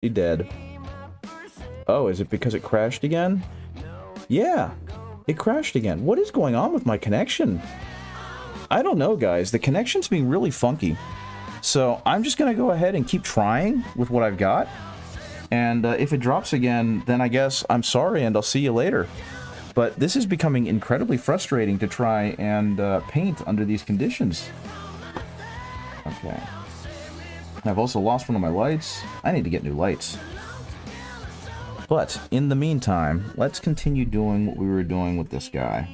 He dead. Oh, is it because it crashed again? Yeah, it crashed again. What is going on with my connection? I don't know, guys. The connection's being really funky. So I'm just going to go ahead and keep trying with what I've got. And if it drops again, then I guess I'm sorry and I'll see you later. But this is becoming incredibly frustrating to try and paint under these conditions. Okay. I've also lost one of my lights. I need to get new lights. But in the meantime, let's continue doing what we were doing with this guy.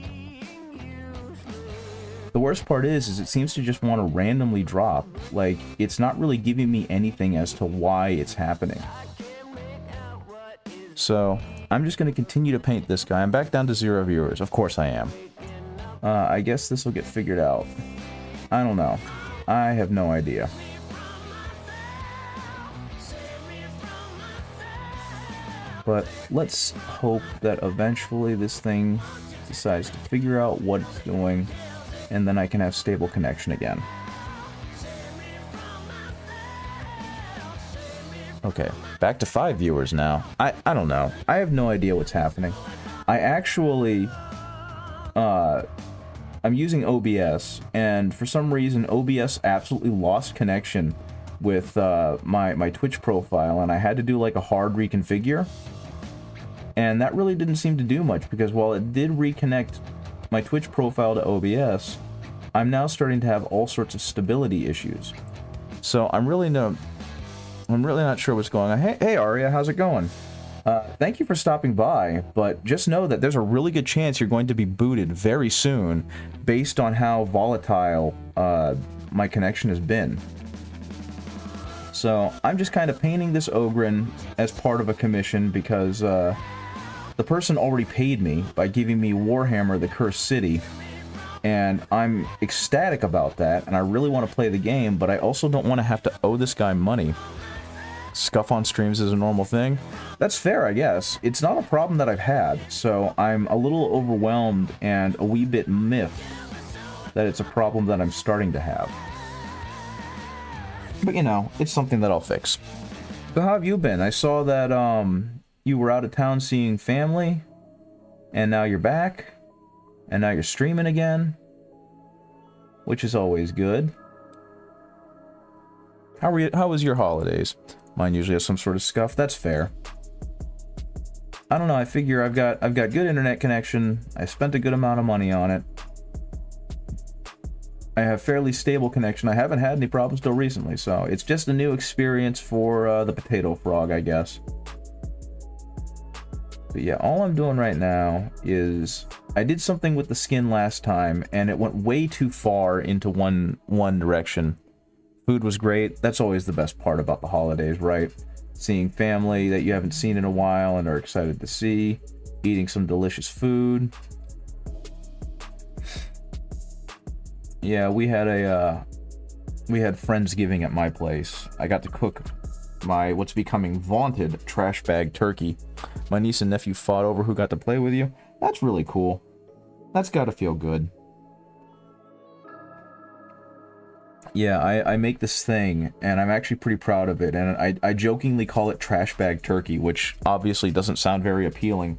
The worst part is it seems to just want to randomly drop. Like, it's not really giving me anything as to why it's happening. So, I'm just going to continue to paint this guy. I'm back down to 0 viewers. Of course I am. I guess this will get figured out. I don't know. I have no idea. But let's hope that eventually this thing decides to figure out what it's doing, and then I can have stable connection again. Okay, back to 5 viewers now. I don't know. I have no idea what's happening. I actually, I'm using OBS, and for some reason OBS absolutely lost connection with my Twitch profile, and I had to do like a hard reconfigure. And that really didn't seem to do much, because while it did reconnect my Twitch profile to OBS, I'm now starting to have all sorts of stability issues. So I'm really not sure what's going on. Hey Aria, how's it going? Thank you for stopping by, but just know that there's a really good chance you're going to be booted very soon, based on how volatile my connection has been. So I'm just kind of painting this Ogren as part of a commission, because the person already paid me by giving me Warhammer the Cursed City, and I'm ecstatic about that, and I really want to play the game, but I also don't want to have to owe this guy money. Scuff on streams is a normal thing. That's fair, I guess. It's not a problem that I've had, so I'm a little overwhelmed and a wee bit miffed that it's a problem that I'm starting to have. But, you know, it's something that I'll fix. So how have you been? I saw that, you were out of town seeing family, and now you're back, and now you're streaming again, which is always good. How was your holidays? Mine usually has some sort of scuff. That's fair. I don't know, I figure I've got good internet connection, I spent a good amount of money on it. I have fairly stable connection. I haven't had any problems till recently, so it's just a new experience for the potato frog, I guess. But yeah, all I'm doing right now is I did something with the skin last time, and it went way too far into one direction. Food was great. That's always the best part about the holidays, right? Seeing family that you haven't seen in a while and are excited to see, eating some delicious food. Yeah, we had Friendsgiving at my place. I got to cook my what's becoming vaunted trash bag turkey. My niece and nephew fought over who got to play with you. That's really cool. That's gotta feel good. Yeah, I make this thing, and I'm actually pretty proud of it, and I jokingly call it trash bag turkey, which obviously doesn't sound very appealing,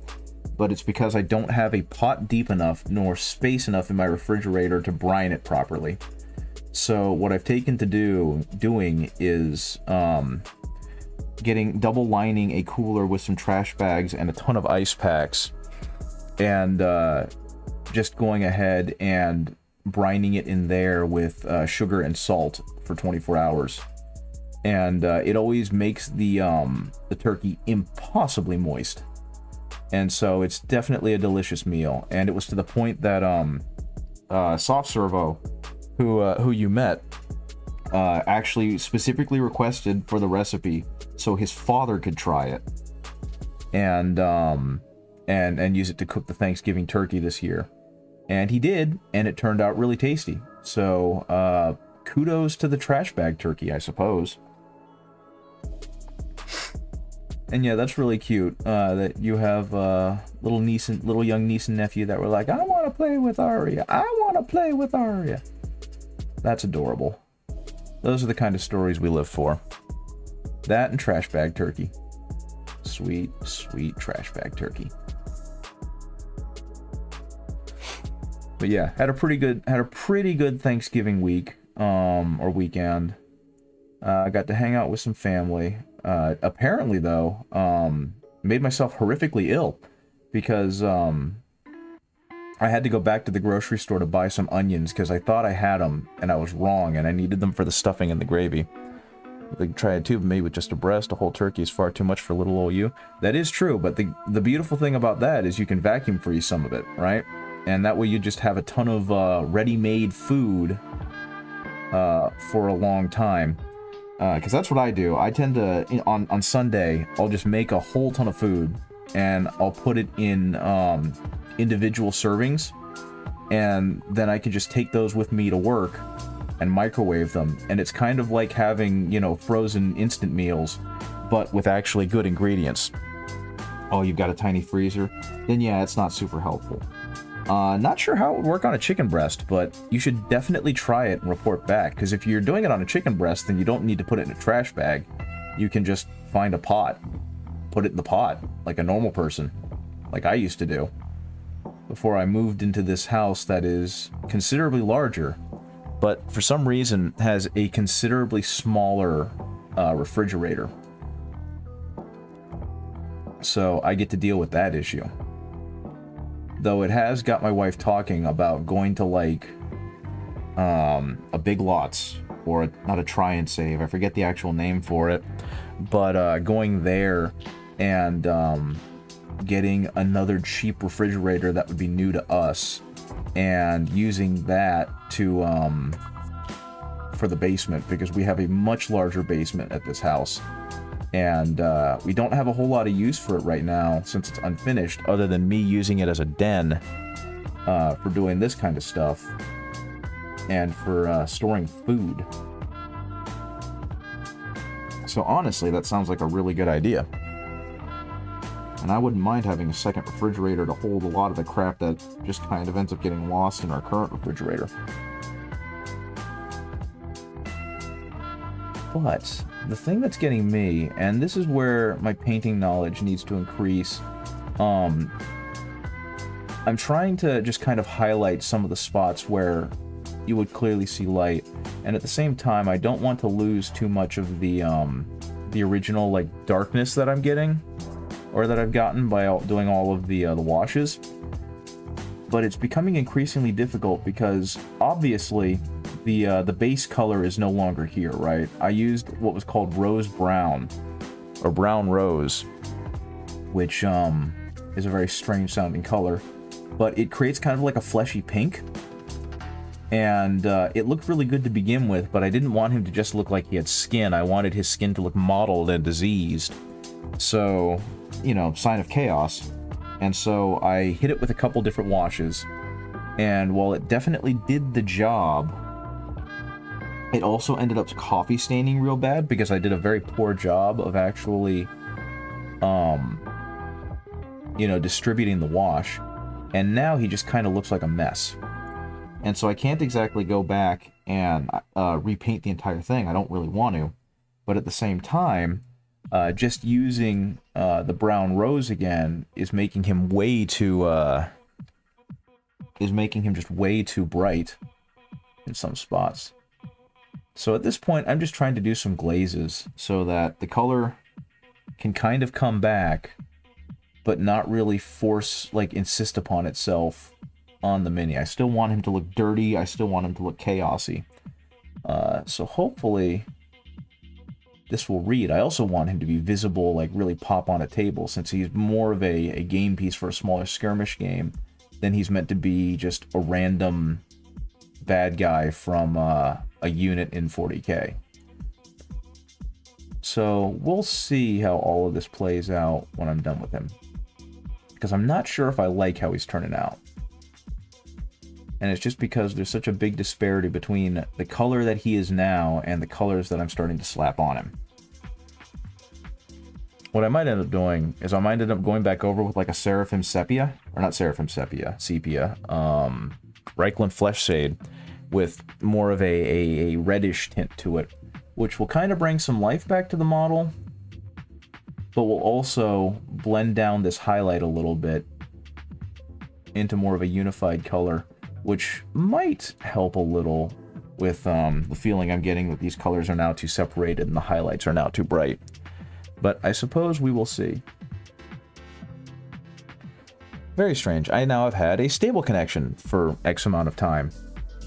but it's because I don't have a pot deep enough nor space enough in my refrigerator to brine it properly. So what I've taken to doing is double lining a cooler with some trash bags and a ton of ice packs, and just going ahead and brining it in there with sugar and salt for 24 hours. And it always makes the turkey impossibly moist. And so it's definitely a delicious meal. And it was to the point that Soft Servo, who you met, actually specifically requested for the recipe so his father could try it and use it to cook the Thanksgiving turkey this year. And he did, and it turned out really tasty. So kudos to the trash bag turkey, I suppose. And yeah, that's really cute that you have little young niece and nephew that were like, I want to play with Arya. I want to play with Arya. That's adorable. Those are the kind of stories we live for. That and trash bag turkey. Sweet, sweet trash bag turkey. But yeah, had a pretty good Thanksgiving week, or weekend. I got to hang out with some family. Apparently though, made myself horrifically ill because I had to go back to the grocery store to buy some onions because I thought I had them and I was wrong and I needed them for the stuffing and the gravy. They try a tube made with just a breast. A whole turkey is far too much for little old you. That is true, but the beautiful thing about that is you can vacuum freeze some of it, right? And that way you just have a ton of ready-made food for a long time. Because that's what I do. I tend to, on Sunday, I'll just make a whole ton of food and I'll put it in individual servings, and then I can just take those with me to work and microwave them, and it's kind of like having, you know, frozen instant meals, but with actually good ingredients. Oh, you've got a tiny freezer? Then yeah, it's not super helpful. Not sure how it would work on a chicken breast, but you should definitely try it and report back, because if you're doing it on a chicken breast, then you don't need to put it in a trash bag. You can just find a pot, put it in the pot, like a normal person, like I used to do, before I moved into this house that is considerably larger, but for some reason has a considerably smaller refrigerator. So I get to deal with that issue. Though it has got my wife talking about going to, like, a Big Lots, or not a Try and Save, I forget the actual name for it, but going there and getting another cheap refrigerator that would be new to us, and using that to for the basement, because we have a much larger basement at this house, and we don't have a whole lot of use for it right now since it's unfinished, other than me using it as a den for doing this kind of stuff and for storing food. So honestly, that sounds like a really good idea. And I wouldn't mind having a second refrigerator to hold a lot of the crap that just kind of ends up getting lost in our current refrigerator. But the thing that's getting me, and this is where my painting knowledge needs to increase, I'm trying to just kind of highlight some of the spots where you would clearly see light, and at the same time I don't want to lose too much of the original, like, darkness that I'm getting, or that I've gotten by doing all of the washes. But it's becoming increasingly difficult because obviously the base color is no longer here, right? I used what was called rose brown, or brown rose, which is a very strange sounding color, but it creates kind of like a fleshy pink. And it looked really good to begin with, but I didn't want him to just look like he had skin. I wanted his skin to look mottled and diseased. So, you know, sign of chaos. And so I hit it with a couple different washes, and while it definitely did the job, it also ended up coffee staining real bad because I did a very poor job of actually, you know, distributing the wash. And now he just kind of looks like a mess. And so I can't exactly go back and repaint the entire thing. I don't really want to. But at the same time, just using the brown rose again is making him way too just way too bright in some spots. So at this point, I'm just trying to do some glazes so that the color can kind of come back, but not really force, like, insist upon itself on the Mini. I still want him to look dirty. I still want him to look chaosy. So hopefully this will read. I also want him to be visible, like really pop on a table, since he's more of a game piece for a smaller skirmish game than he's meant to be just a random bad guy from a unit in 40k. So we'll see how all of this plays out when I'm done with him, because I'm not sure if I like how he's turning out. And it's just because there's such a big disparity between the color that he is now and the colors that I'm starting to slap on him. What I might end up doing is I might end up going back over with like a Seraphim Sepia, or not Seraphim Sepia, Sepia, Reichland Flesh Shade, with more of a reddish tint to it, which will kind of bring some life back to the model, but will also blend down this highlight a little bit into more of a unified color, which might help a little with the feeling I'm getting that these colors are now too separated and the highlights are now too bright. But I suppose we will see. Very strange. I now have had a stable connection for X amount of time.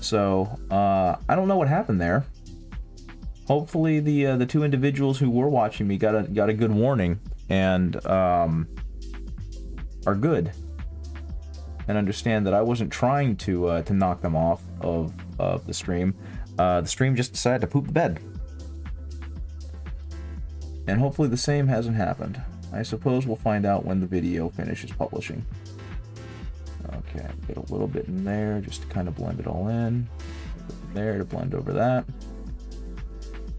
So, I don't know what happened there. Hopefully the two individuals who were watching me got a good warning and are good. And understand that I wasn't trying to knock them off of the stream. The stream just decided to poop the bed. And hopefully the same hasn't happened. I suppose we'll find out when the video finishes publishing. Okay, get a little bit in there just to kind of blend it all in. There to blend over that.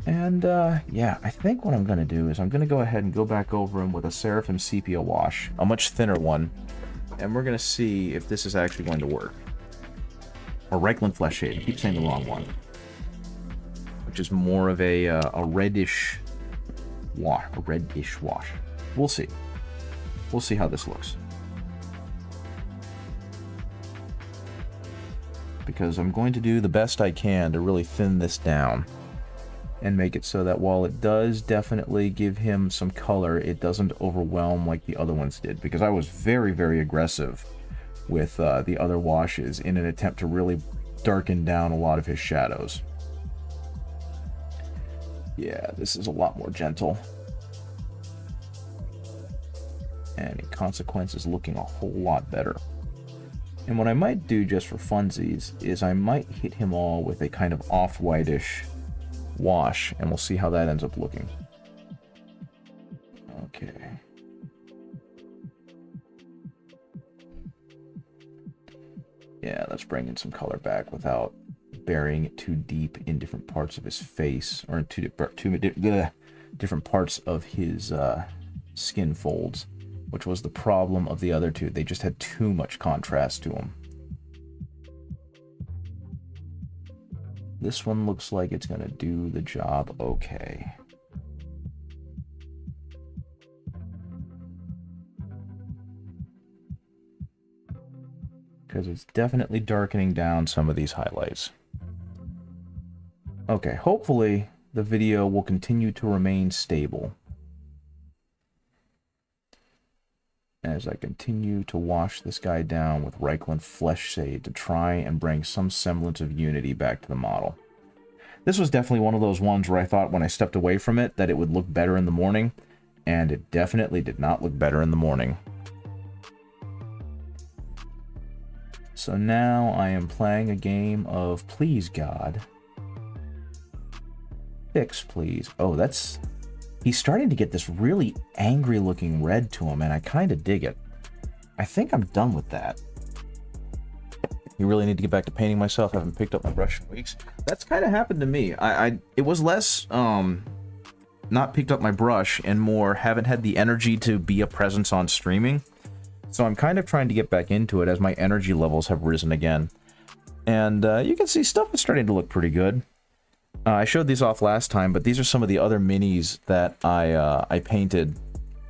And yeah, I think what I'm going to do is I'm going to go ahead and go back over them with a Seraphim Sepia wash, a much thinner one. And we're going to see if this is actually going to work. Or Reichland Flesh Shade. I keep saying the wrong one. Which is more of a reddish wash. A reddish wash. We'll see. We'll see how this looks. Because I'm going to do the best I can to really thin this down. And make it so that while it does definitely give him some color, it doesn't overwhelm like the other ones did. Because I was very, very aggressive with the other washes in an attempt to really darken down a lot of his shadows. Yeah, this is a lot more gentle. And in consequence is looking a whole lot better. And what I might do just for funsies is I might hit him all with a kind of off-whitish wash, and we'll see how that ends up looking. Okay. Yeah, let's bring in some color back without burying it too deep in different parts of his face, or in two different parts of his skin folds, which was the problem of the other two. They just had too much contrast to them. This one looks like it's going to do the job okay. Because it's definitely darkening down some of these highlights. Okay, hopefully the video will continue to remain stable as I continue to wash this guy down with Reichland Flesh Shade to try and bring some semblance of unity back to the model. This was definitely one of those ones where I thought when I stepped away from it that it would look better in the morning, and it definitely did not look better in the morning. So now I am playing a game of Please God. Fix, please. Oh, that's... He's starting to get this really angry looking red to him, and I kind of dig it. I think I'm done with that. You really need to get back to painting myself. I haven't picked up my brush in weeks. That's kind of happened to me. It was less, not picked up my brush, and more haven't had the energy to be a presence on streaming. So I'm kind of trying to get back into it as my energy levels have risen again. And you can see stuff is starting to look pretty good. I showed these off last time, but these are some of the other minis that I painted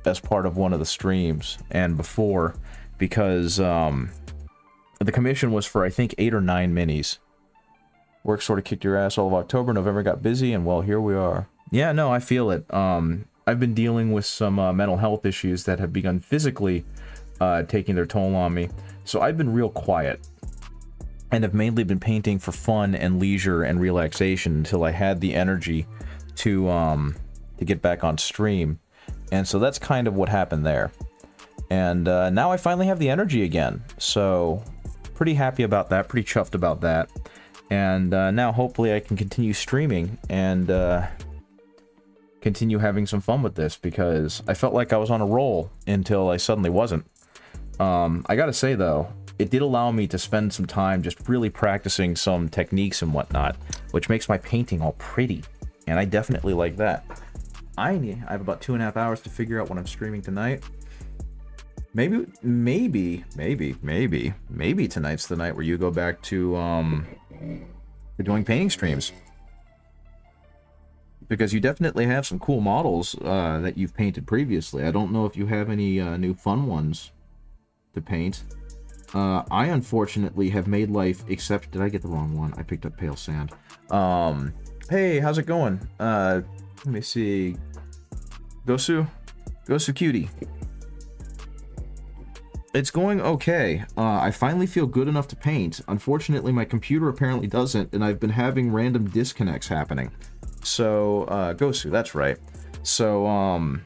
as part of one of the streams and before, because the commission was for, I think, 8 or 9 minis. Work sort of kicked your ass all of October. November got busy, and well, here we are. Yeah, no, I feel it. I've been dealing with some mental health issues that have begun physically taking their toll on me, so I've been real quiet. And have mainly been painting for fun and leisure and relaxation until I had the energy to get back on stream. And so that's kind of what happened there. And now I finally have the energy again. So pretty happy about that, pretty chuffed about that. And now hopefully I can continue streaming and continue having some fun with this, because I felt like I was on a roll until I suddenly wasn't. I gotta say though, it did allow me to spend some time just really practicing some techniques and whatnot, which makes my painting all pretty, and I definitely like that. I have about 2.5 hours to figure out what I'm streaming tonight. Maybe tonight's the night where you go back to doing painting streams. because you definitely have some cool models that you've painted previously. I don't know if you have any new fun ones to paint. I unfortunately have made life, except, did I get the wrong one? I picked up Pale Sand. Hey, how's it going? Let me see. Gosu Cutie. It's going okay. I finally feel good enough to paint. Unfortunately, my computer apparently doesn't, and I've been having random disconnects happening. So, Gosu, that's right. So, I'm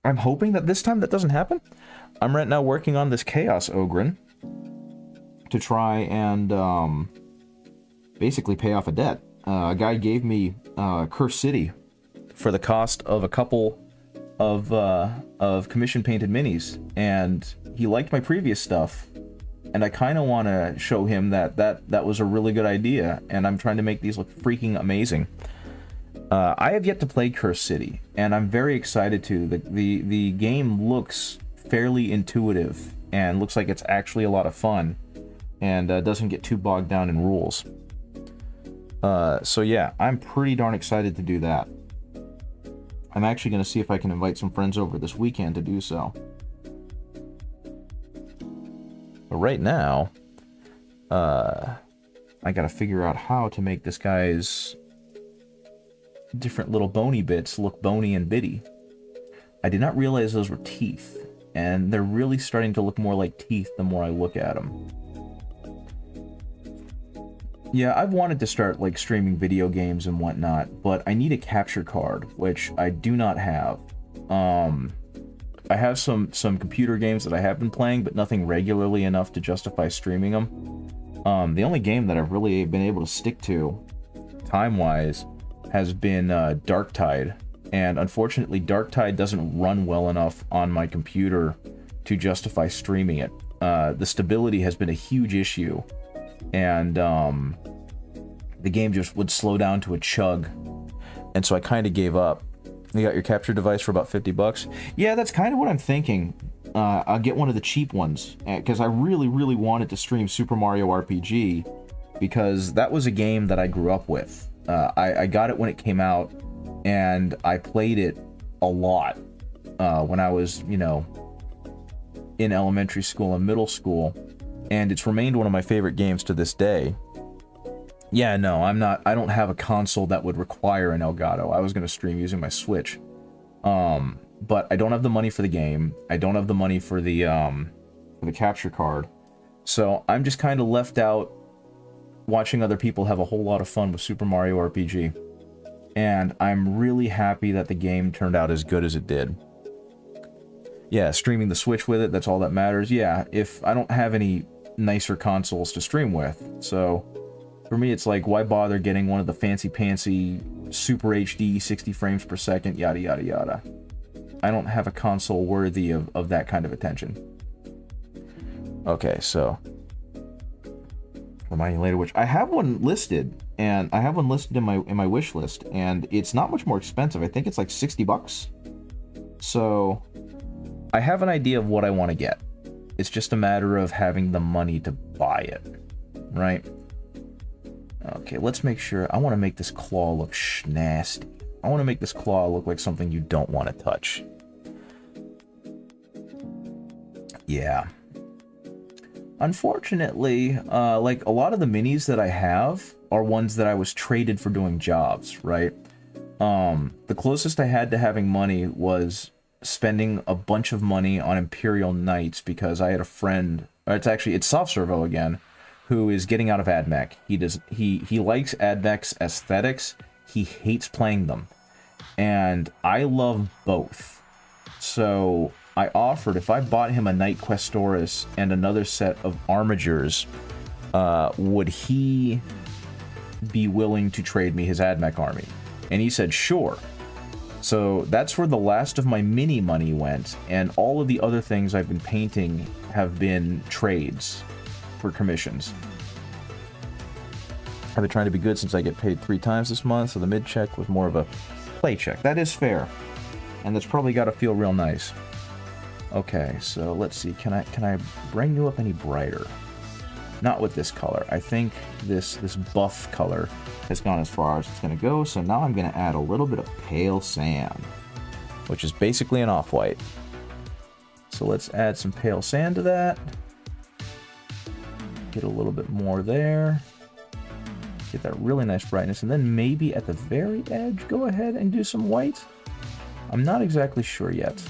hoping that this time that doesn't happen. I'm right now working on this Chaos Ogren to try and, basically pay off a debt. A guy gave me, Curse City for the cost of a couple of commission-painted minis, and he liked my previous stuff, and I kind of want to show him that was a really good idea, and I'm trying to make these look freaking amazing. I have yet to play Curse City, and I'm very excited to. The game looks fairly intuitive, and looks like it's actually a lot of fun, and doesn't get too bogged down in rules. So yeah, I'm pretty darn excited to do that. I'm actually going to see if I can invite some friends over this weekend to do so. But right now, I got to figure out how to make this guy's different little bony bits look bony and bitty. I did not realize those were teeth, and they're really starting to look more like teeth the more I look at them. Yeah, I've wanted to start, like, streaming video games and whatnot, but I need a capture card, which I do not have. I have some computer games that I have been playing, but nothing regularly enough to justify streaming them. The only game that I've really been able to stick to, time-wise, has been Darktide, and unfortunately Darktide doesn't run well enough on my computer to justify streaming it. The stability has been a huge issue, and the game just would slow down to a chug, and so I kind of gave up. You got your capture device for about 50 bucks? Yeah, that's kind of what I'm thinking. I'll get one of the cheap ones, because I really, really wanted to stream Super Mario RPG, because that was a game that I grew up with. I got it when it came out, and I played it a lot when I was, you know, in elementary school and middle school, and it's remained one of my favorite games to this day. Yeah, no, I don't have a console that would require an Elgato. I was going to stream using my Switch. But I don't have the money for the game. I don't have the money for the capture card. So I'm just kind of left out watching other people have a whole lot of fun with Super Mario RPG. And I'm really happy that the game turned out as good as it did. Yeah, streaming the Switch with it, that's all that matters. Yeah, if I don't have any nicer consoles to stream with, so for me it's like, why bother getting one of the fancy-pantsy Super HD 60 frames per second, yada yada yada. I don't have a console worthy of that kind of attention. Okay, so reminding later, which I have one listed, and I have one listed in my wish list, and it's not much more expensive. I think it's like 60 bucks. So I have an idea of what I want to get. It's just a matter of having the money to buy it, right? Okay, let's make sure. I want to make this claw look nasty. I want to make this claw look like something you don't want to touch. Yeah. Unfortunately, like a lot of the minis that I have are ones that I was traded for doing jobs, right? The closest I had to having money was spending a bunch of money on Imperial Knights because I had a friend, or it's Soft Servo again, who is getting out of AdMech. He likes AdMech's aesthetics. He hates playing them. And I love both. So I offered, if I bought him a Knight Questoris and another set of Armigers, would he be willing to trade me his AdMech army? And he said, sure. So that's where the last of my mini money went, and all of the other things I've been painting have been trades for commissions. I've been trying to be good since I get paid 3 times this month, so the mid check was more of a play check. That is fair, and that's probably got to feel real nice. Okay, so let's see. Can I bring you up any brighter? Not with this color. I think this buff color has gone as far as it's going to go, so now I'm going to add a little bit of pale sand, which is basically an off-white. So let's add some pale sand to that. Get a little bit more there. Get that really nice brightness, and then maybe at the very edge, go ahead and do some white. I'm not exactly sure yet.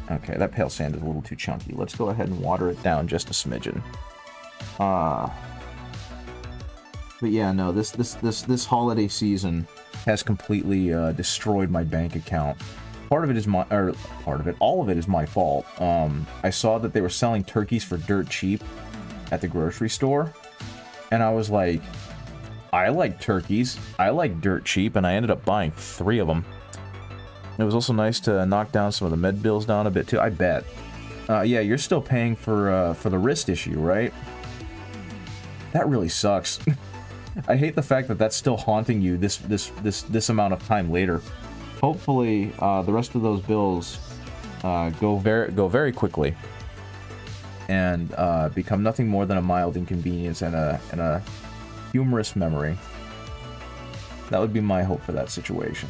Okay, that pale sand is a little too chunky. Let's go ahead and water it down just a smidgen. But yeah, no, this holiday season has completely destroyed my bank account. All of it is my fault. I saw that they were selling turkeys for dirt cheap at the grocery store, and I was like, I like turkeys, I like dirt cheap, and I ended up buying 3 of them. It was also nice to knock down some of the med bills down a bit too, I bet. Yeah, you're still paying for the wrist issue, right? That really sucks. I hate the fact that that's still haunting you this amount of time later. Hopefully, the rest of those bills go very quickly and become nothing more than a mild inconvenience and a humorous memory. That would be my hope for that situation.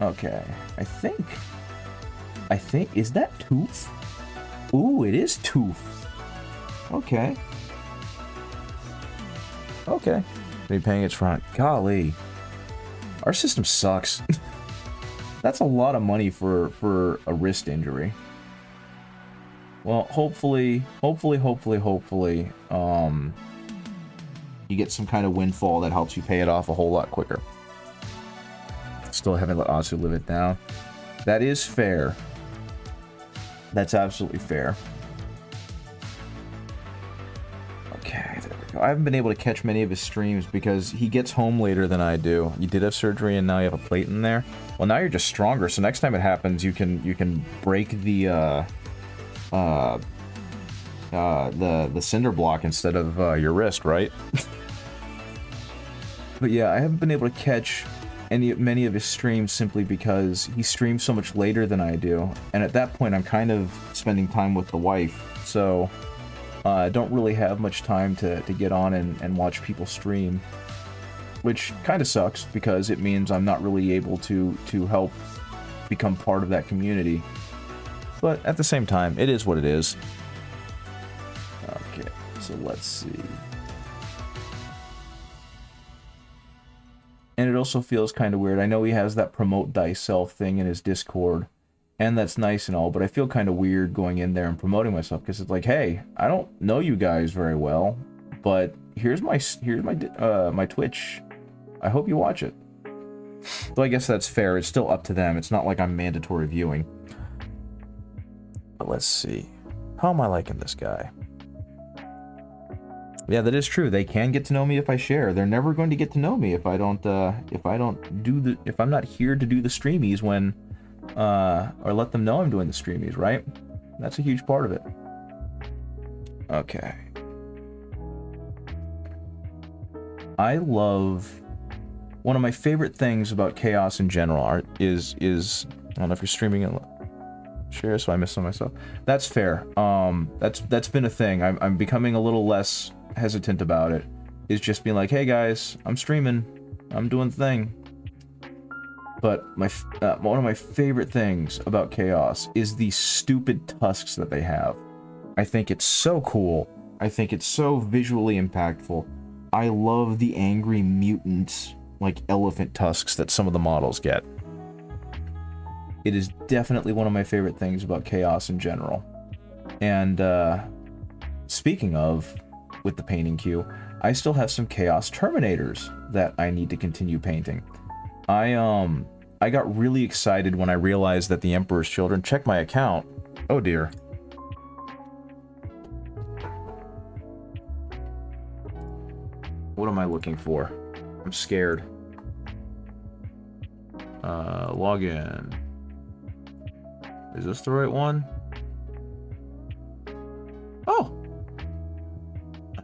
Okay, I think, is that tooth? Ooh, it is tooth. Okay. Okay. Maybe paying its front. Golly. Our system sucks. That's a lot of money for a wrist injury. Well, hopefully, you get some kind of windfall that helps you pay it off a whole lot quicker. Still haven't let Asu live it down. That is fair. That's absolutely fair. Okay, there we go. I haven't been able to catch many of his streams because he gets home later than I do. You did have surgery and now you have a plate in there. Well, now you're just stronger, so next time it happens, you can break the cinder block instead of your wrist, right? But yeah, I haven't been able to catch many of his streams simply because he streams so much later than I do, and at that point I'm kind of spending time with the wife, so I don't really have much time to get on and watch people stream, which kind of sucks because it means I'm not really able to help become part of that community, but at the same time, it is what it is. Okay, so let's see. And it also feels kind of weird. I know he has that promote thyself thing in his Discord, and that's nice and all, but I feel kind of weird going in there and promoting myself because it's like, hey, I don't know you guys very well, but here's my my Twitch. I hope you watch it. Though I guess that's fair. It's still up to them. It's not like I'm mandatory viewing. But let's see. How am I liking this guy? Yeah, that is true. They can get to know me if I share. They're never going to get to know me if I don't if I'm not here to do the streamies when or let them know I'm doing the streamies, right? That's a huge part of it. Okay. I love one of my favorite things about Chaos in general is I don't know if you're streaming and share, so I missed some myself. That's fair. That's been a thing. I'm becoming a little less hesitant about it. Is just being like, hey guys, I'm streaming, I'm doing the thing. But one of my favorite things about Chaos is these stupid tusks that they have. I think it's so cool. I think it's so visually impactful. I love the angry mutant, like elephant tusks that some of the models get. It is definitely one of my favorite things about Chaos in general. And speaking of, with the painting queue, I still have some Chaos Terminators that I need to continue painting. I got really excited when I realized that the Emperor's Children, check my account. Oh dear. What am I looking for? I'm scared. Log in. Is this the right one? Oh!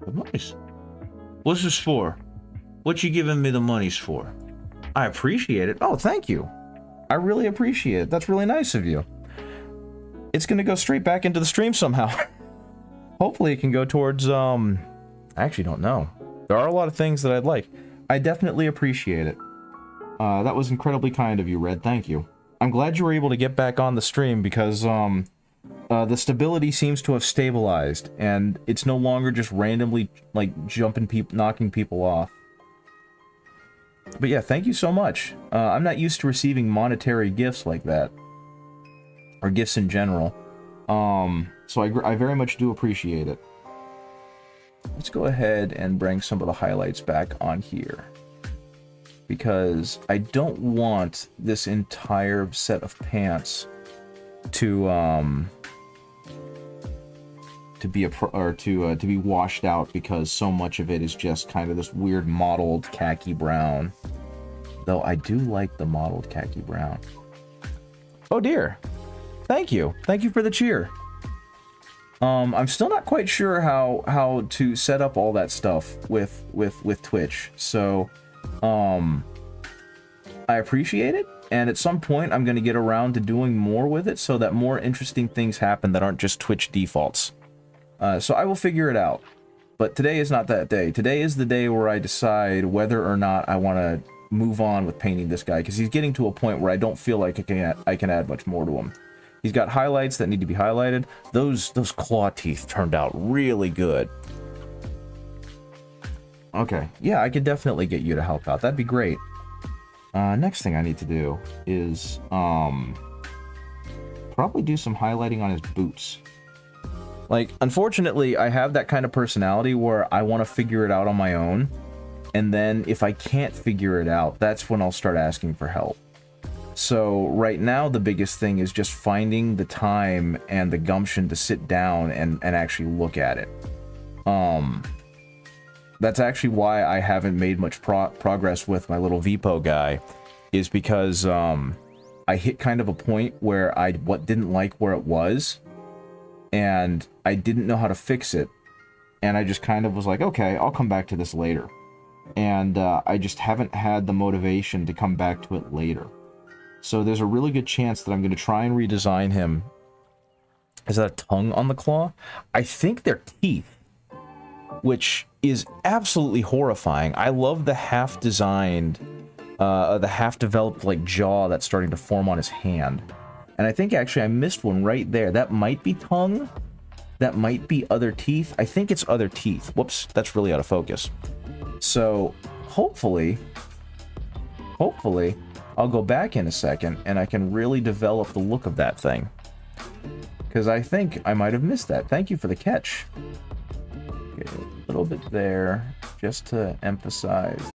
Nice. What's this for? What you giving me the monies for? I appreciate it. Oh, thank you. I really appreciate it. That's really nice of you. It's gonna go straight back into the stream somehow. hopefully it can go towards, I actually don't know. There are a lot of things that I'd like. I definitely appreciate it. That was incredibly kind of you, Red. Thank you. I'm glad you were able to get back on the stream because, the stability seems to have stabilized, and it's no longer just randomly, like, knocking people off. But yeah, thank you so much. I'm not used to receiving monetary gifts like that. Or gifts in general. So I very much do appreciate it. Let's go ahead and bring some of the highlights back on here. Because I don't want this entire set of pants to be washed out because so much of it is just kind of this weird mottled khaki brown. Though I do like the mottled khaki brown. Oh dear. Thank you. Thank you for the cheer. I'm still not quite sure how to set up all that stuff with Twitch. So, I appreciate it, and at some point I'm going to get around to doing more with it so that more interesting things happen that aren't just Twitch defaults. So I will figure it out. But today is not that day. Today is the day where I decide whether or not I want to move on with painting this guy, because he's getting to a point where I don't feel like I can add much more to him. He's got highlights that need to be highlighted. Those claw teeth turned out really good. Okay, yeah, I could definitely get you to help out. That'd be great. Next thing I need to do is probably do some highlighting on his boots. Like, unfortunately, I have that kind of personality where I want to figure it out on my own, and then if I can't figure it out, that's when I'll start asking for help. So right now, the biggest thing is just finding the time and the gumption to sit down and actually look at it. That's actually why I haven't made much progress with my little Vipo guy, is because I hit kind of a point where I didn't like where it was, and I didn't know how to fix it, and I just kind of was like, okay, I'll come back to this later. And I just haven't had the motivation to come back to it later. So there's a really good chance that I'm going to try and redesign him. Is that a tongue on the claw? I think they're teeth, which is absolutely horrifying. I love the half-designed, the half-developed, like, jaw that's starting to form on his hand. And I think, actually, I missed one right there. That might be tongue. That might be other teeth. I think it's other teeth. Whoops, that's really out of focus. So, hopefully, I'll go back in a second, and I can really develop the look of that thing. Because I think I might have missed that. Thank you for the catch. Okay, a little bit there, just to emphasize